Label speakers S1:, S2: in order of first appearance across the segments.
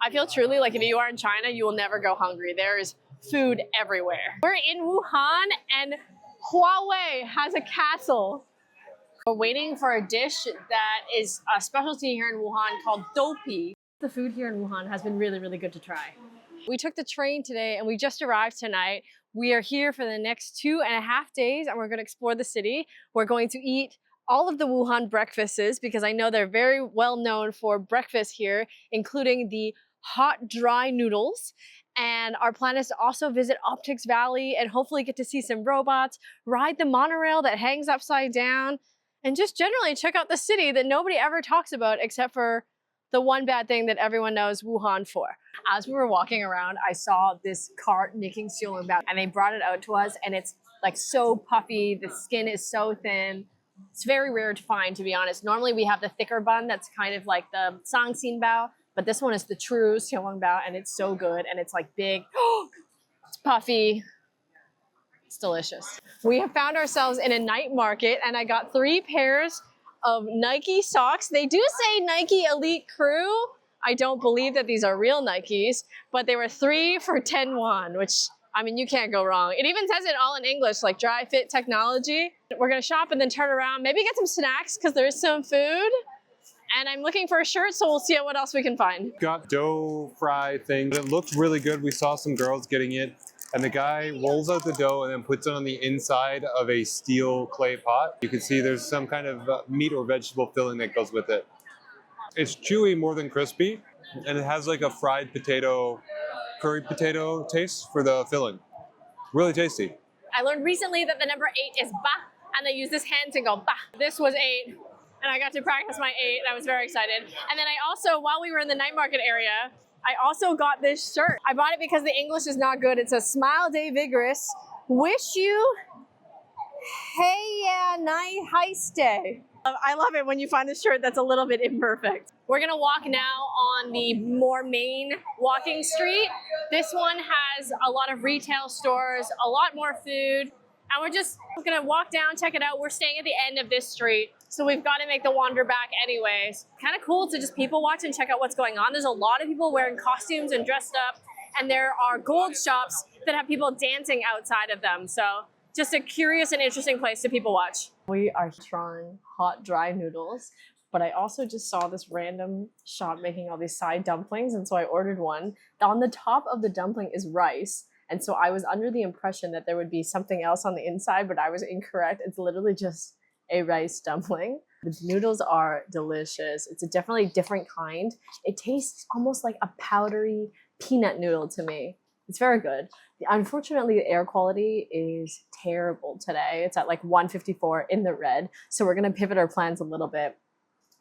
S1: I feel truly like if you are in China, you will never go hungry. There is food everywhere. We're in Wuhan and Huawei has a castle. We're waiting for a dish that is a specialty here in Wuhan called Dopei. The food here in Wuhan has been really, really good to try. We took the train today and we just arrived tonight. We are here for the next 2.5 days and we're going to explore the city. We're going to eat all of the Wuhan breakfasts because I know they're very well known for breakfast here, including the hot, dry noodles. And our plan is to also visit Optics Valley and hopefully get to see some robots, ride the monorail that hangs upside down, and just generally check out the city that nobody ever talks about except for the one bad thing that everyone knows Wuhan for. As we were walking around, I saw this cart making xiaolongbao and they brought it out to us and it's like so puffy, the skin is so thin. It's very rare to find, to be honest. Normally we have the thicker bun that's kind of like the sangxinbao, but this one is the true xiaolongbao and it's so good and it's like big. It's puffy. It's delicious. We have found ourselves in a night market and I got 3 pairs of Nike socks. They do say Nike Elite Crew. I don't believe that these are real Nikes, but they were 3 for 10 won, which, I mean, you can't go wrong. It even says it all in English, like dry fit technology. We're gonna shop and then turn around, maybe get some snacks because there's some food. And I'm looking for a shirt, so we'll see what else we can find.
S2: Got dough fry thing. It looked really good. We saw some girls getting it. And the guy rolls out the dough and then puts it on the inside of a steel clay pot. You can see there's some kind of meat or vegetable filling that goes with it. It's chewy more than crispy, and it has like a fried potato, curry potato taste for the filling. Really tasty.
S1: I learned recently that the number 8 is ba, and they use this hand to go ba. This was 8, and I got to practice my 8, and I was very excited. And then I also, while we were in the night market area, I also got this shirt. I bought it because the English is not good. It says, "Smile Day Vigorous. Wish you hey yeah night heist day." I love it when you find a shirt that's a little bit imperfect. We're gonna walk now on the more main walking street. This one has a lot of retail stores, a lot more food, and we're just gonna walk down, check it out. We're staying at the end of this street, so we've got to make the wander back anyways. Kind of cool to just people watch and check out what's going on. There's a lot of people wearing costumes and dressed up, and there are gold shops that have people dancing outside of them. So just a curious and interesting place to people watch. We are trying hot, dry noodles, but I also just saw this random shop making all these side dumplings, and so I ordered one. On the top of the dumpling is rice, and so I was under the impression that there would be something else on the inside, but I was incorrect. It's literally just a rice dumpling. The noodles are delicious. It's a definitely different kind. It tastes almost like a powdery peanut noodle to me. It's very good. Unfortunately, the air quality is terrible today. It's at like 154 in the red. So we're gonna pivot our plans a little bit,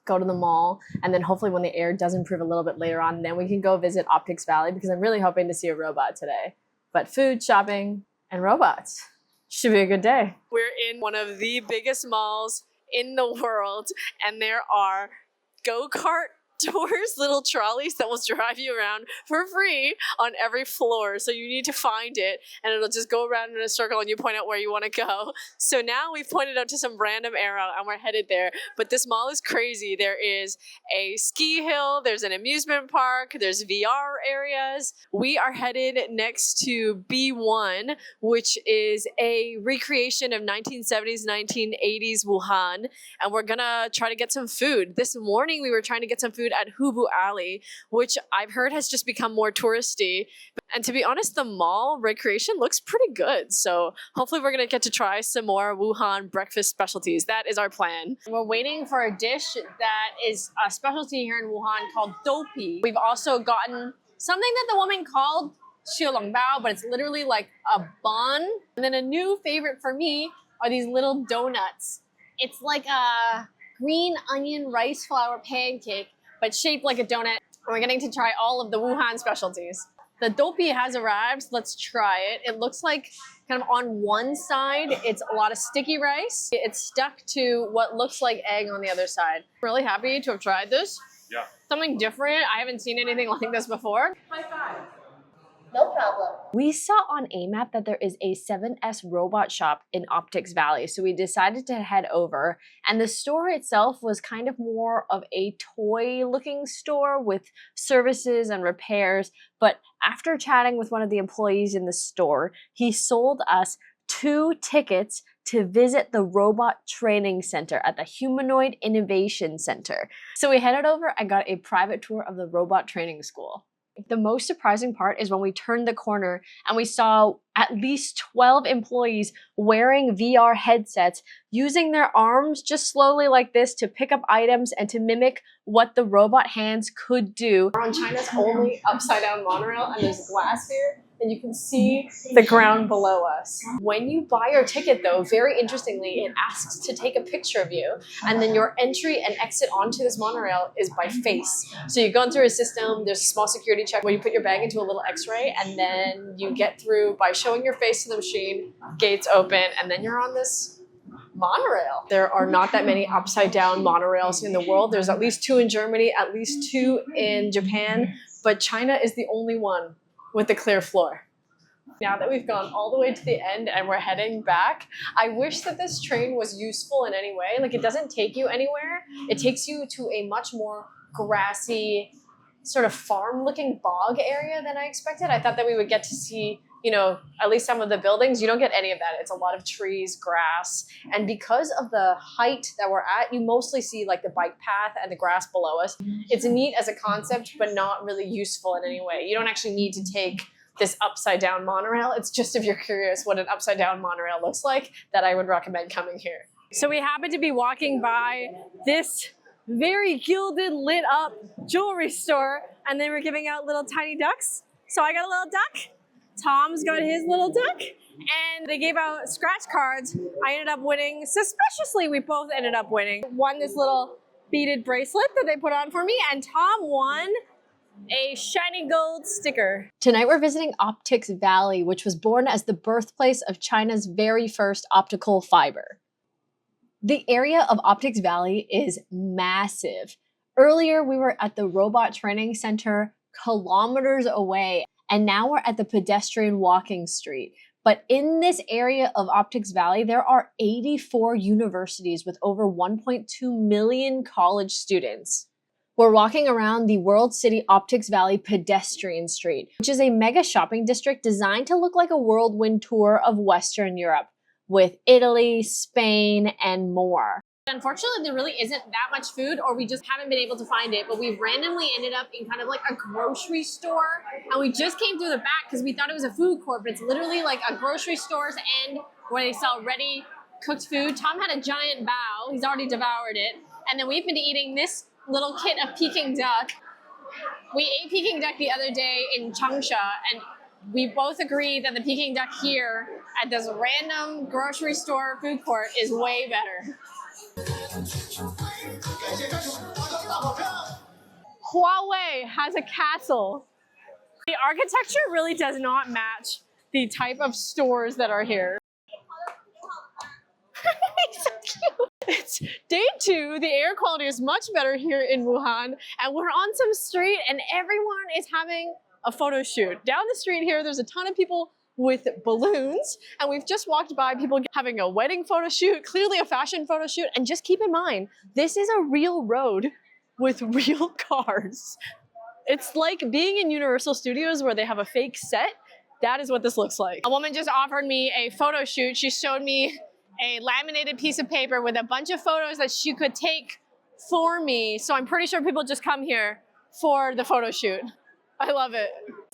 S1: go to the mall, and then hopefully when the air does improve a little bit later on, then we can go visit Optics Valley because I'm really hoping to see a robot today. But food, shopping, and robots. Should be a good day. We're in one of the biggest malls in the world, and there are go-kart tours, little trolleys that will drive you around for free on every floor. So you need to find it and it'll just go around in a circle and you point out where you want to go. So now we've pointed out to some random arrow and we're headed there. But this mall is crazy. There is a ski hill, there's an amusement park, there's VR areas. We are headed next to B1, which is a recreation of 1970s, 1980s Wuhan. And we're gonna try to get some food. This morning we were trying to get some food at Hubu Alley, which I've heard has just become more touristy. And to be honest, the mall recreation looks pretty good. So hopefully we're gonna get to try some more Wuhan breakfast specialties. That is our plan. We're waiting for a dish that is a specialty here in Wuhan called Dopei. We've also gotten something that the woman called xiaolongbao, but it's literally like a bun. And then a new favorite for me are these little donuts. It's like a green onion rice flour pancake, but shaped like a donut. And we're getting to try all of the Wuhan specialties. The Dopei has arrived. Let's try it. It looks like kind of on one side, it's a lot of sticky rice. It's stuck to what looks like egg on the other side. Really happy to have tried this.
S2: Yeah.
S1: Something different. I haven't seen anything like this before.
S3: High five. No problem.
S1: We saw on a map that there is a 7S robot shop in Optics Valley, so we decided to head over. And the store itself was kind of more of a toy-looking store with services and repairs. But after chatting with one of the employees in the store, he sold us 2 tickets to visit the robot training center at the Humanoid Innovation Center. So we headed over and got a private tour of the robot training school. The most surprising part is when we turned the corner and we saw at least 12 employees wearing VR headsets, using their arms just slowly like this to pick up items and to mimic what the robot hands could do. We're on China's only upside down monorail, and there's glass here and you can see the ground below us. When you buy your ticket though, very interestingly, it asks to take a picture of you, and then your entry and exit onto this monorail is by face. So you're going through a system, there's a small security check where you put your bag into a little x-ray, and then you get through by showing your face to the machine, gates open, and then you're on this monorail. There are not that many upside down monorails in the world. There's at least 2 in Germany, at least 2 in Japan, but China is the only one with the clear floor. Now that we've gone all the way to the end and we're heading back, I wish that this train was useful in any way. Like, it doesn't take you anywhere. It takes you to a much more grassy, sort of farm-looking bog area than I expected. I thought that we would get to see, you know, at least some of the buildings. You don't get any of that. It's a lot of trees, grass, and because of the height that we're at, you mostly see like the bike path and the grass below us. It's neat as a concept, but not really useful in any way. You don't actually need to take this upside down monorail. It's just, if you're curious what an upside down monorail looks like, that I would recommend coming here. So we happen to be walking by this very gilded, lit up jewelry store, and they were giving out little tiny ducks. So I got a little duck. Tom's got his little duck, and they gave out scratch cards. I ended up winning, suspiciously we both ended up winning. Won this little beaded bracelet that they put on for me, and Tom won a shiny gold sticker. Tonight we're visiting Optics Valley, which was born as the birthplace of China's very first optical fiber. The area of Optics Valley is massive. Earlier we were at the robot training center kilometers away, and now we're at the pedestrian walking street. But in this area of Optics Valley, there are 84 universities with over 1.2 million college students. We're walking around the World City Optics Valley pedestrian street, which is a mega shopping district designed to look like a whirlwind tour of Western Europe, with Italy, Spain, and more. Unfortunately, there really isn't that much food, or we just haven't been able to find it, but we've randomly ended up in kind of like a grocery store, and we just came through the back because we thought it was a food court, but it's literally like a grocery store's end where they sell ready cooked food. Tom had a giant bao. He's already devoured it. And then we've been eating this little kit of Peking duck. We ate Peking duck the other day in Changsha, and we both agree that the Peking duck here at this random grocery store food court is way better. Huawei has a castle. The architecture really does not match the type of stores that are here. He's so cute. It's day 2. The air quality is much better here in Wuhan, and we're on some street and everyone is having a photo shoot. Down the street here, there's a ton of people with balloons, and we've just walked by people having a wedding photo shoot, clearly a fashion photo shoot. And just keep in mind, this is a real road with real cars. It's like being in Universal Studios where they have a fake set. That is what this looks like. A woman just offered me a photo shoot. She showed me a laminated piece of paper with a bunch of photos that she could take for me. So I'm pretty sure people just come here for the photo shoot. I love it.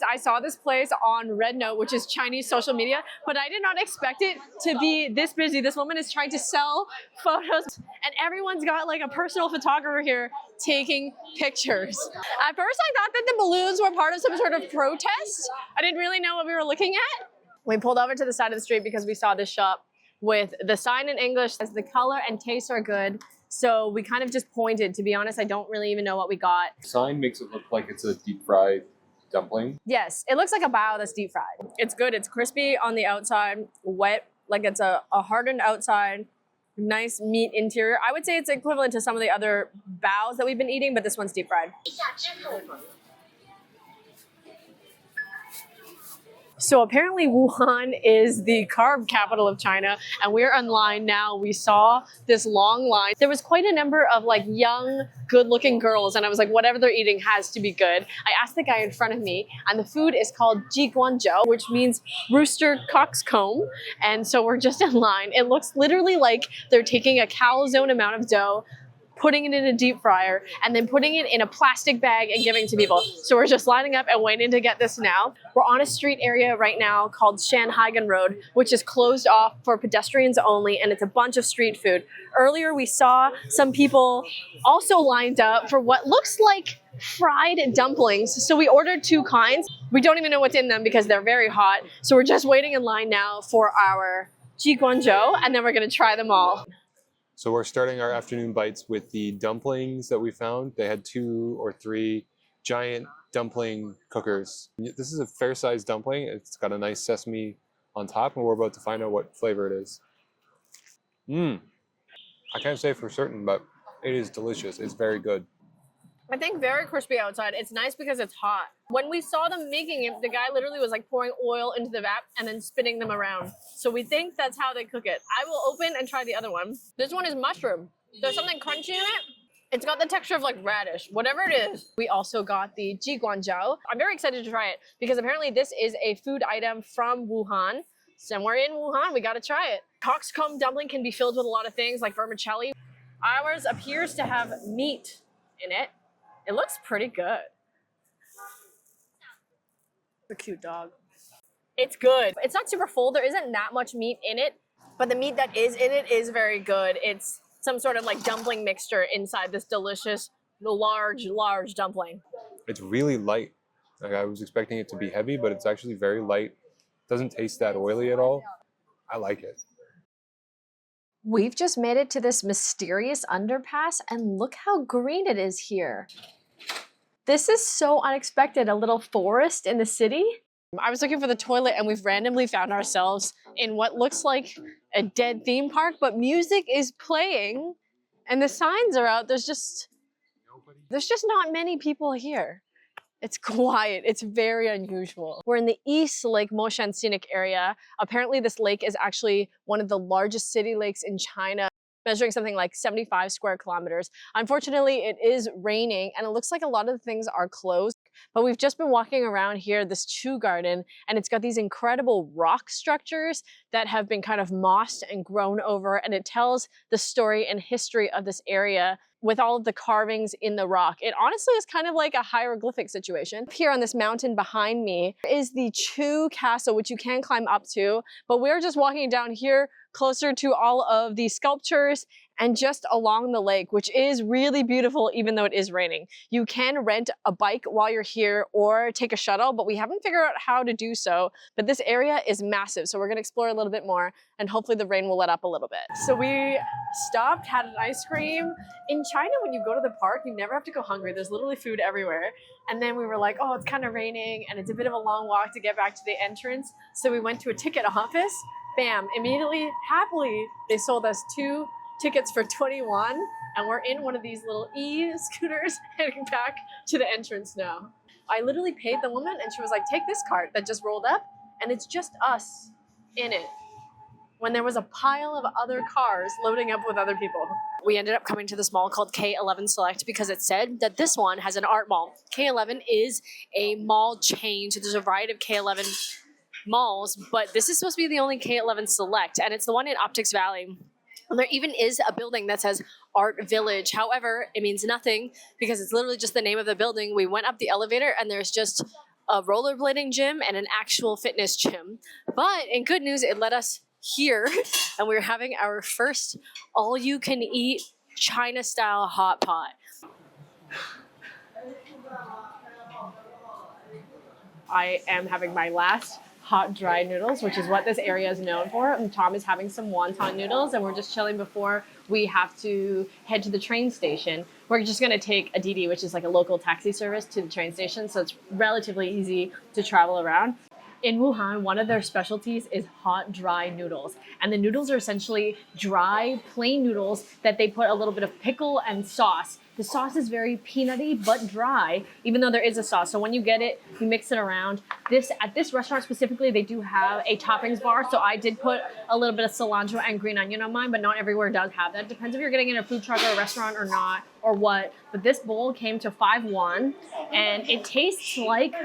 S1: I saw this place on Red Note, which is Chinese social media, but I did not expect it to be this busy. This woman is trying to sell photos, and everyone's got like a personal photographer here taking pictures. At first I thought that the balloons were part of some sort of protest. I didn't really know what we were looking at. We pulled over to the side of the street because we saw this shop with the sign in English as the color and taste are good. So we kind of just pointed. To be honest, I don't really even know what we got.
S2: The sign makes it look like it's a deep fried dumpling.
S1: Yes, it looks like a bao that's deep fried. It's good. It's crispy on the outside, wet, like it's a hardened outside, nice meat interior. I would say it's equivalent to some of the other baos that we've been eating, but this one's deep fried. So apparently Wuhan is the carb capital of China, and we're online now. We saw this long line. There was quite a number of like young, good-looking girls, and I was like, whatever they're eating has to be good. I asked the guy in front of me, and the food is called jiguanzhou, which means rooster coxcomb. And so we're just in line. It looks literally like they're taking a calzone amount of dough, putting it in a deep fryer, and then putting it in a plastic bag and giving to people. So we're just lining up and waiting to get this now. We're on a street area right now called Shanhaigen Road, which is closed off for pedestrians only, and it's a bunch of street food. Earlier we saw some people also lined up for what looks like fried dumplings. So we ordered 2 kinds. We don't even know what's in them because they're very hot. So we're just waiting in line now for our jiguanzhou, and then we're gonna try them all.
S2: So we're starting our afternoon bites with the dumplings that we found. They had 2 or 3 giant dumpling cookers. This is a fair-sized dumpling. It's got a nice sesame on top, and we're about to find out what flavor it is. I can't say for certain, but it is delicious. It's very good.
S1: I think very crispy outside. It's nice because it's hot. When we saw them making it, the guy literally was like pouring oil into the vat and then spinning them around. So we think that's how they cook it. I will open and try the other one. This one is mushroom. There's something crunchy in it. It's got the texture of like radish, whatever it is. We also got the jiguanzhou. I'm very excited to try it because apparently this is a food item from Wuhan. Somewhere in Wuhan, we gotta try it. Coxcomb dumpling can be filled with a lot of things like vermicelli. Ours appears to have meat in it. It looks pretty good. The cute dog. It's good. It's not super full. There isn't that much meat in it, but the meat that is in it is very good. It's some sort of like dumpling mixture inside this delicious, large dumpling.
S2: It's really light. Like I was expecting it to be heavy, but it's actually very light. Doesn't taste that oily at all. I like it.
S3: We've just made it to this mysterious underpass, and look how green it is here. This is so unexpected, a little forest in the city.
S1: I was looking for the toilet and we've randomly found ourselves in what looks like a dead theme park, but music is playing and the signs are out. There's just not many people here. It's quiet. It's very unusual. We're in the East Lake Moshan Scenic area. Apparently this lake is actually one of the largest city lakes in China, measuring something like 75 square kilometers. Unfortunately, it is raining and it looks like a lot of the things are closed, but we've just been walking around here, this Chu Garden, and it's got these incredible rock structures that have been kind of mossed and grown over, and it tells the story and history of this area with all of the carvings in the rock. It honestly is kind of like a hieroglyphic situation. Here on this mountain behind me is the Chu Castle, which you can climb up to, but we're just walking down here closer to all of the sculptures and just along the lake, which is really beautiful even though it is raining. You can rent a bike while you're here or take a shuttle, but we haven't figured out how to do so. But this area is massive, so we're gonna explore a little bit more and hopefully the rain will let up a little bit. So we stopped, had an ice cream. In China, when you go to the park, you never have to go hungry. There's literally food everywhere. And then we were like, oh, it's kind of raining and it's a bit of a long walk to get back to the entrance. So we went to a ticket office. Bam, immediately, happily, they sold us 2 tickets for 21, and we're in one of these little e-scooters heading back to the entrance now. I literally paid the woman and she was like, take this cart that just rolled up, and it's just us in it, when there was a pile of other cars loading up with other people. We ended up coming to this mall called K11 Select because it said that this one has an art mall. K11 is a mall chain, so there's a variety of K11 malls, but this is supposed to be the only K11 Select, and it's the one in Optics Valley. And there even is a building that says Art Village. However, it means nothing because it's literally just the name of the building. We went up the elevator and there's just a rollerblading gym and an actual fitness gym. But in good news, it led us here and we're having our first all-you-can-eat China-style hot pot. I am having my last hot dry noodles, which is what this area is known for. And Tom is having some wonton noodles and we're just chilling before we have to head to the train station. We're just gonna take a Didi, which is like a local taxi service, to the train station, so it's relatively easy to travel around. In Wuhan, one of their specialties is hot dry noodles. And the noodles are essentially dry, plain noodles that they put a little bit of pickle and sauce The sauce is very peanutty but dry, even though there is a sauce. So when you get it, you mix it around. At this restaurant specifically, they do have a toppings bar. So I did put a little bit of cilantro and green onion on mine, but not everywhere does have that. Depends if you're getting in a food truck or a restaurant or not, or what. But this bowl came to 5 won, and it tastes like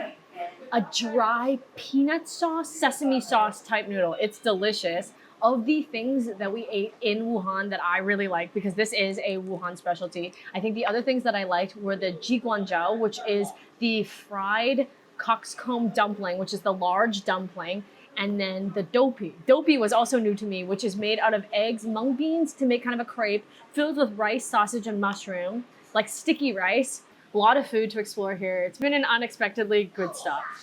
S1: a dry peanut sauce, sesame sauce type noodle. It's delicious. Of the things that we ate in Wuhan that I really liked, because this is a Wuhan specialty, I think the other things that I liked were the jiguanjiao, which is the fried cockscomb dumpling, which is the large dumpling, and then the dopei. Dopei was also new to me, which is made out of eggs, mung beans to make kind of a crepe, filled with rice, sausage, and mushroom, like sticky rice. A lot of food to explore here. It's been an unexpectedly good stuff.